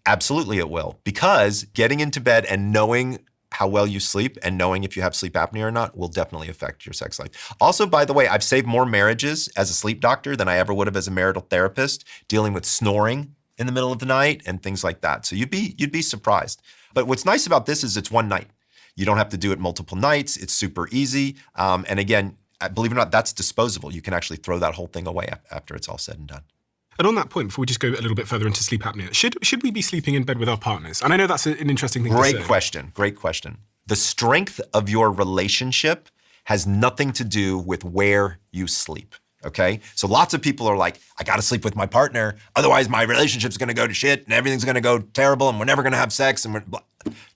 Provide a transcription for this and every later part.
Absolutely it will, because getting into bed and knowing how well you sleep and knowing if you have sleep apnea or not will definitely affect your sex life. Also, by the way, I've saved more marriages as a sleep doctor than I ever would have as a marital therapist, dealing with snoring in the middle of the night and things like that. So you'd be surprised. But what's nice about this is it's one night. You don't have to do it multiple nights. It's super easy. And again, believe it or not, that's disposable. You can actually throw that whole thing away after it's all said and done. And on that point, before we just go a little bit further into sleep apnea, should we be sleeping in bed with our partners? And I know that's an interesting thing to say. Great question. The strength of your relationship has nothing to do with where you sleep, okay? So lots of people are like, I gotta sleep with my partner, otherwise my relationship's gonna go to shit and everything's gonna go terrible and we're never gonna have sex and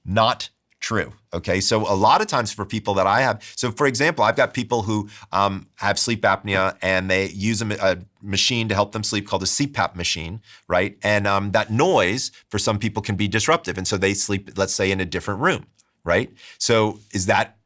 not true, okay? So a lot of times for people that I have, so for example, I've got people who have sleep apnea and they use a machine to help them sleep called a CPAP machine, right? And that noise for some people can be disruptive. And so they sleep, let's say, in a different room, right? So is that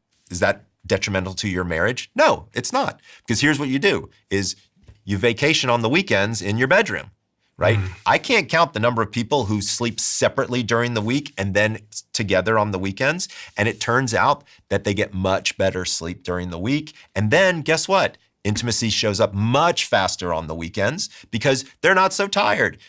detrimental to your marriage? No, it's not. Because here's what you do, is you vacation on the weekends in your bedroom, right? I can't count the number of people who sleep separately during the week and then together on the weekends. And it turns out that they get much better sleep during the week. And then guess what? Intimacy shows up much faster on the weekends because they're not so tired.